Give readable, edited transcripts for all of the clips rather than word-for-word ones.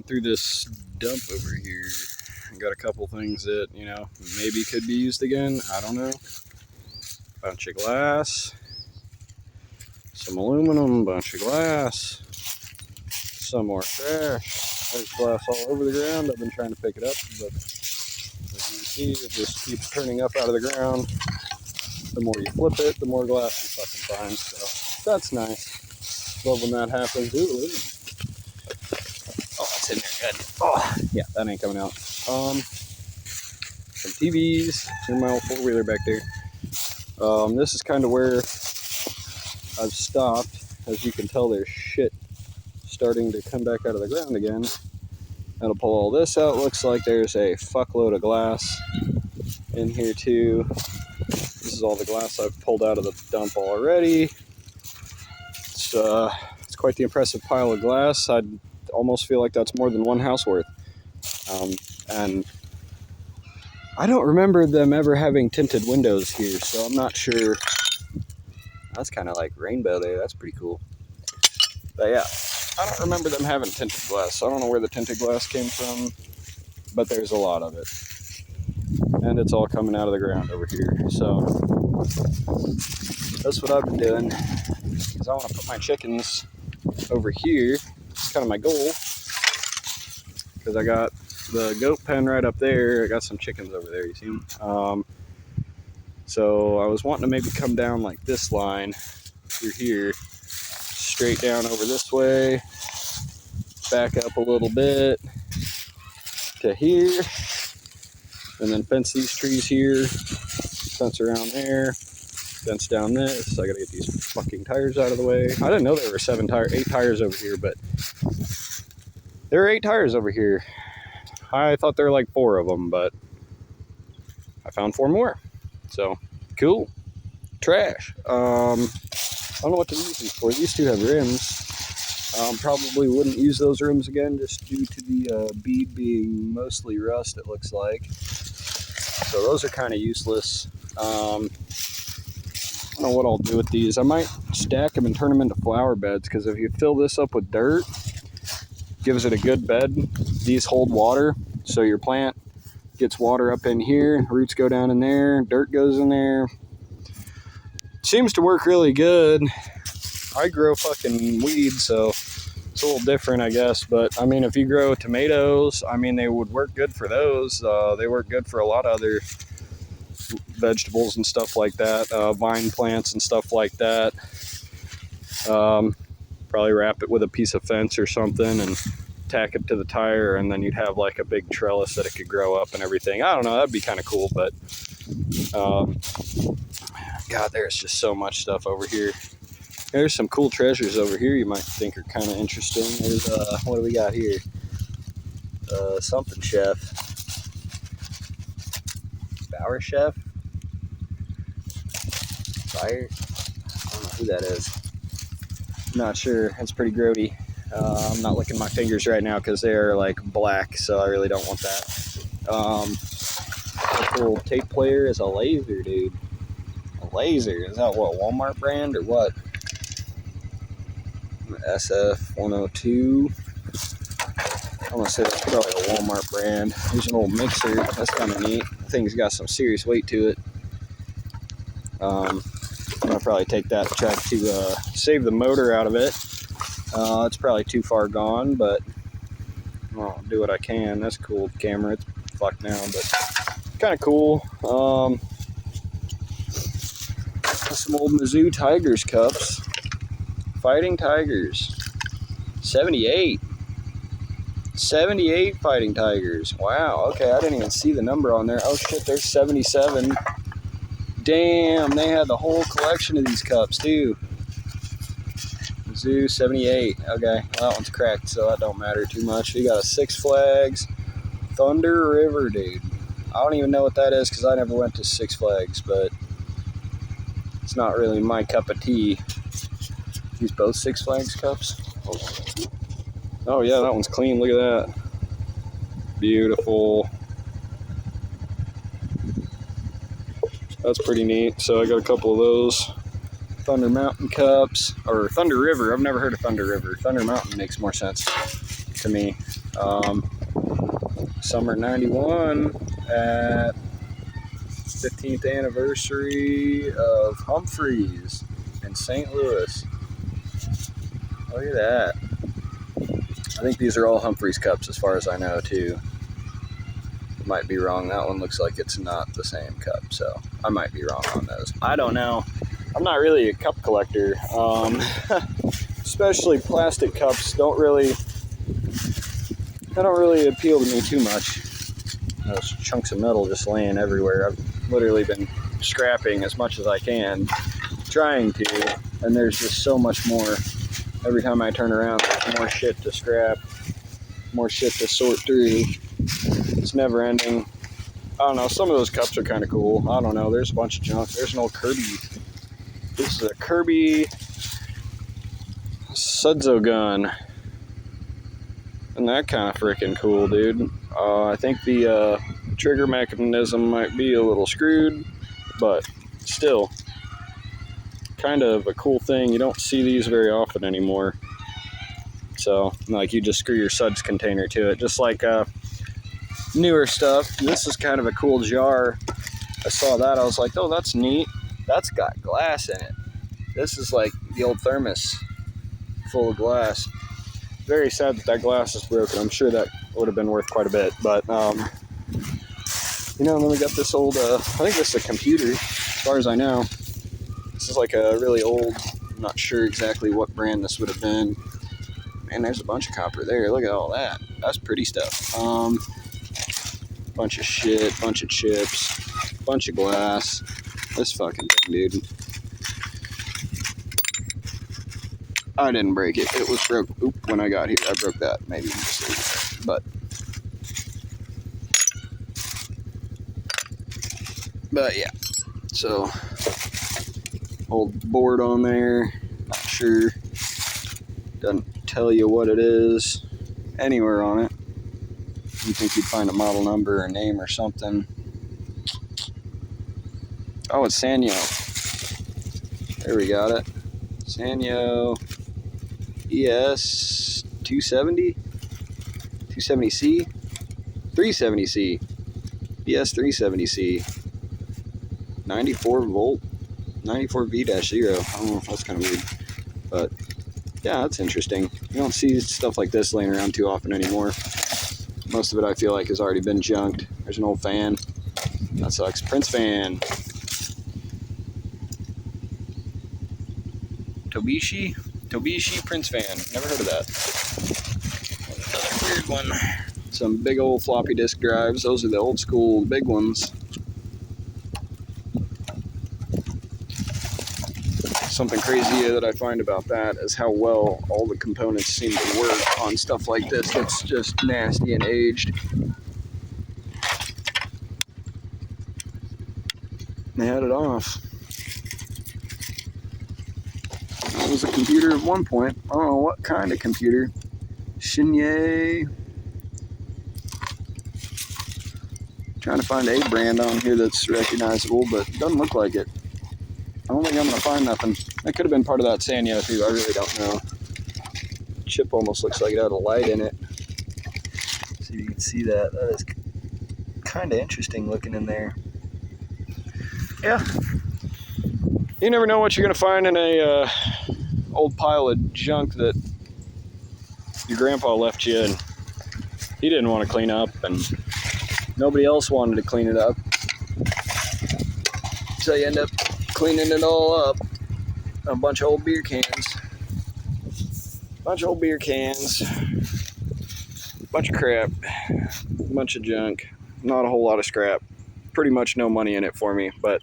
Through this dump over here, got a couple things that, maybe could be used again. I don't know. Bunch of glass, some aluminum, bunch of glass, some more trash. There's glass all over the ground. I've been trying to pick it up, but as you can see, it just keeps turning up out of the ground. The more you flip it, the more glass you fucking find. So that's nice. Love when that happens. Ooh, oh, that's in there good. Oh, yeah, that ain't coming out. Some TVs. Here's my old four-wheeler back there. This is kind of where I've stopped. As you can tell, there's shit starting to come back out of the ground again. That'll pull all this out. Looks like there's a fuckload of glass in here too. This is all the glass I've pulled out of the dump already. It's quite the impressive pile of glass. I'd almost feel like that's more than one house worth. And I don't remember them ever having tinted windows here, so I'm not sure. That's kind of like rainbow there. That's pretty cool. But yeah, I don't remember them having tinted glass. So I don't know where the tinted glass came from, but there's a lot of it. And it's all coming out of the ground over here. So that's what I've been doing, because I want to put my chickens over here. It's kind of my goal, because I got the goat pen right up there. I got some chickens over there, you see them? So I was wanting to maybe come down like this line through here, straight down over this way, back up a little bit to here, and then fence these trees here, fence around there, fence down this. I gotta get these fucking tires out of the way. I didn't know there were 8 tires over here, but there are 8 tires over here. I thought there were like 4 of them, but I found 4 more. So, cool. Trash. I don't know what to use these for. These 2 have rims. Probably wouldn't use those rims again, just due to the bead being mostly rust, it looks like. So those are kind of useless. I don't know what I'll do with these. I might stack them and turn them into flower beds, because if you fill this up with dirt, gives it a good bed. These hold water, so your plant gets water up in here, roots go down in there, dirt goes in there. Seems to work really good. I grow fucking weeds, so it's a little different, I guess. But I mean, if you grow tomatoes, I mean, they would work good for those. They work good for a lot of other vegetables and stuff like that, vine plants and stuff like that. Probably wrap it with a piece of fence or something and tack it to the tire, and then you'd have like a big trellis that it could grow up and everything. I don't know, that'd be kind of cool. But God, there's just so much stuff over here. There's some cool treasures over here you might think are kind of interesting. There's what do we got here? Something chef. Bauer chef? Fire? I don't know who that is. Not sure. It's pretty grody. I'm not licking my fingers right now because they're like black, so I really don't want that. A cool tape player is a laser, dude. A laser. Is that what, Walmart brand or what? SF102. I'm gonna say that's probably a Walmart brand. There's an old mixer. That's kind of neat. The thing's got some serious weight to it. I'm gonna probably take that and try to save the motor out of it. It's probably too far gone, but I'll do what I can. That's a cool camera. It's fucked now, but kind of cool. Some old Mizzou Tigers cups. Fighting Tigers. 78. 78 Fighting Tigers. Wow, okay, I didn't even see the number on there. Oh shit, there's 77. Damn, they had the whole collection of these cups too. Zoo 78. Okay, well, that one's cracked, so that don't matter too much. We got a Six Flags Thunder River, dude. I don't even know what that is because I never went to Six Flags, but it's not really my cup of tea. These both Six Flags cups. Oh yeah, that one's clean. Look at that. Beautiful. That's pretty neat. So I got a couple of those. Thunder Mountain cups, or Thunder River. I've never heard of Thunder River. Thunder Mountain makes more sense to me. Summer 91 at 15th anniversary of Humphreys in St. Louis. Look at that. I think these are all Humphreys cups as far as I know too. Might be wrong. That one looks like it's not the same cup, so I might be wrong on those. I don't know. I'm not really a cup collector. Especially plastic cups don't really appeal to me too much. Those chunks of metal just laying everywhere. I've literally been scrapping as much as I can, trying to, and there's just so much more. Every time I turn around, there's more shit to scrap, more shit to sort through. It's never ending. I don't know, some of those cups are kind of cool. I don't know, there's a bunch of junk. There's an old Kirby. This is a Kirby Sudzo gun. And that kind of freaking cool, dude. I think the trigger mechanism might be a little screwed, but still, kind of a cool thing. You don't see these very often anymore. So, like, you just screw your suds container to it, just like newer stuff. This is kind of a cool jar. I saw that, I was like, oh, that's neat. That's got glass in it. This is like the old thermos full of glass. Very sad that that glass is broken. I'm sure that would have been worth quite a bit, but you know, and then we got this old I think this is a computer as far as I know. This is like a really old, I'm not sure exactly what brand this would have been. Man, there's a bunch of copper there. Look at all that. That's pretty stuff. Bunch of shit, bunch of chips, bunch of glass. This fucking thing, dude. I didn't break it. It was broke. Oop, when I got here, I broke that. Maybe just leave it. But yeah. So, old board on there. Not sure. Doesn't tell you what it is anywhere on it. You think you'd find a model number or name or something. Oh, it's Sanyo. There we got it. Sanyo ES 270, 270C, 370C, ES 370C, 94 volt, 94V-0. I don't know if that's kind of weird, but yeah, that's interesting. You don't see stuff like this laying around too often anymore. Most of it I feel like has already been junked. There's an old fan. That sucks. Prince fan. Tobishi Prince fan. Never heard of that. Another weird one. Some big old floppy disk drives. Those are the old school big ones. Something crazy that I find about that is how well all the components seem to work on stuff like this that's just nasty and aged. They had it off. It was a computer at one point. I don't know what kind of computer. Shinye. Trying to find a brand on here that's recognizable, but it doesn't look like it. I don't think I'm going to find nothing. That could have been part of that Sanyo too. I really don't know. The chip almost looks like it had a light in it. So you can see that. That is kind of interesting looking in there. Yeah. You never know what you're going to find in a old pile of junk that your grandpa left you and he didn't want to clean up and nobody else wanted to clean it up. So you end up cleaning it all up. A bunch of old beer cans. Bunch of crap. A bunch of junk. Not a whole lot of scrap. Pretty much no money in it for me, but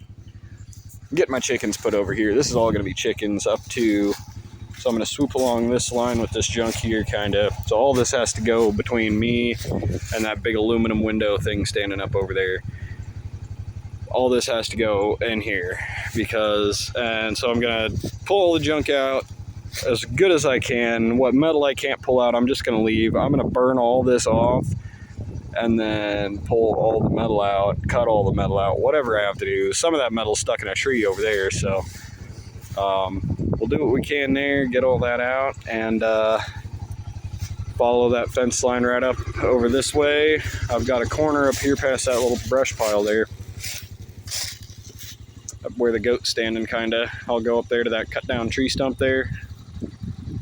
get my chickens put over here. This is all going to be chickens up to, so I'm going to swoop along this line with this junk here, kind of. So all this has to go between me and that big aluminum window thing standing up over there. All this has to go in here because, and so I'm going to pull all the junk out as good as I can. What metal I can't pull out, I'm just going to leave. I'm going to burn all this off and then pull all the metal out, cut all the metal out, whatever I have to do. Some of that metal's stuck in a tree over there, so we'll do what we can there, get all that out, and follow that fence line right up over this way. I've got a corner up here past that little brush pile there, up where the goat's standing kinda. I'll go up there to that cut down tree stump there,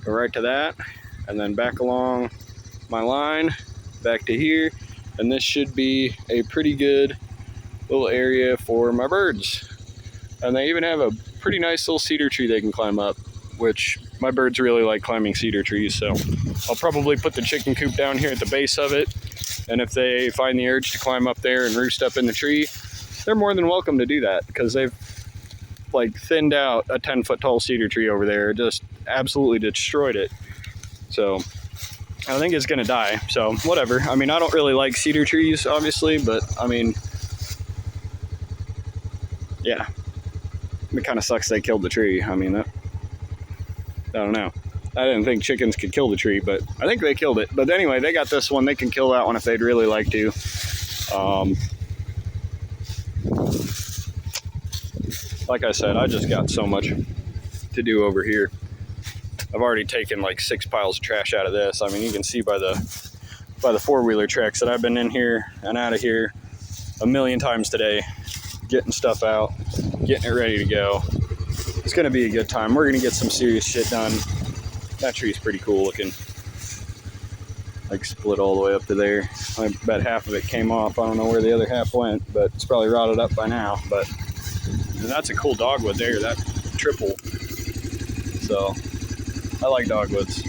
go right to that, and then back along my line, back to here, and this should be a pretty good little area for my birds. And they even have a pretty nice little cedar tree they can climb up, which my birds really like climbing cedar trees, so I'll probably put the chicken coop down here at the base of it, and if they find the urge to climb up there and roost up in the tree, they're more than welcome to do that, because they've like thinned out a 10-foot tall cedar tree over there, just absolutely destroyed it. So I think it's gonna die, so whatever. I mean, I don't really like cedar trees, obviously, but I mean, yeah, it kind of sucks they killed the tree. I mean, I don't know. I didn't think chickens could kill the tree, but I think they killed it. But anyway, they got this one. They can kill that one if they'd really like to. Like I said, I just got so much to do over here. I've already taken like 6 piles of trash out of this. I mean, you can see by the four-wheeler tracks that I've been in here and out of here a million times today, getting stuff out, getting it ready to go. It's gonna be a good time. We're gonna get some serious shit done. That tree's pretty cool looking. Like split all the way up to there. I bet half of it came off. I don't know where the other half went, but it's probably rotted up by now. But that's a cool dogwood there, that triple. So I like dogwoods.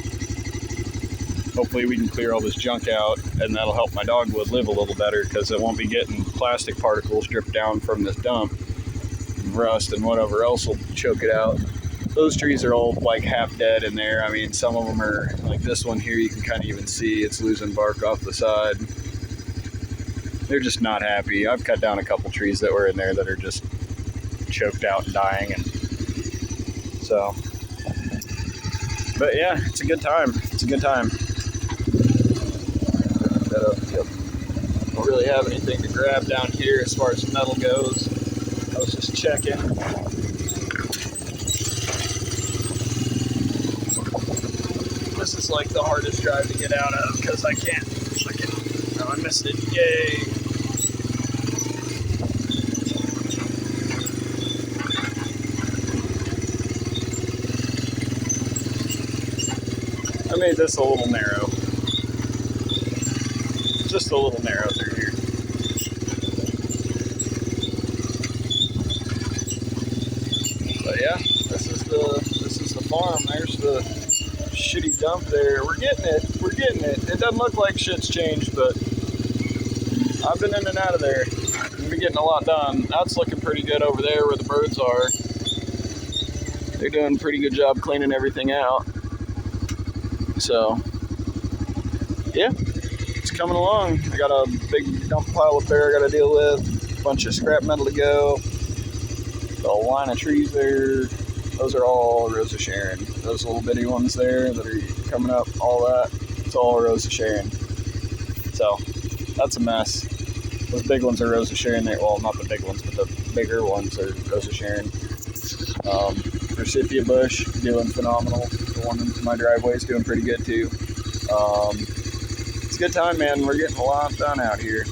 Hopefully we can clear all this junk out, and that'll help my dogwood live a little better, because it won't be getting plastic particles dripped down from this dump. Rust and whatever else will choke it out. Those trees are all like half dead in there. I mean, some of them are like this one here, you can kind of even see it's losing bark off the side. They're just not happy. I've cut down a couple trees that were in there that are just choked out and dying, and so, but yeah, it's a good time. It's a good time. Don't really have anything to grab down here as far as metal goes. I was just checking. This is like the hardest drive to get out of, because I can't fucking, oh, I missed it, yay. I made this a little narrow. Just a little narrow through here. But yeah, this is the farm. There's the shitty dump there. We're getting it. We're getting it. It doesn't look like shit's changed, but I've been in and out of there. We've been getting a lot done. That's looking pretty good over there where the birds are. They're doing a pretty good job cleaning everything out. So, yeah, it's coming along. I got a big dump pile up there I got to deal with. A bunch of scrap metal to go. Got a line of trees there. Those are all Rosa Sharon. Those little bitty ones there that are coming up, all that, it's all Rosa Sharon. So, that's a mess. Those big ones are Rosa Sharon there. Well, not the big ones, but the bigger ones are Rosa Sharon. Forsythia bush, doing phenomenal. The one into my driveway is doing pretty good too. It's a good time, man. We're getting a lot done out here.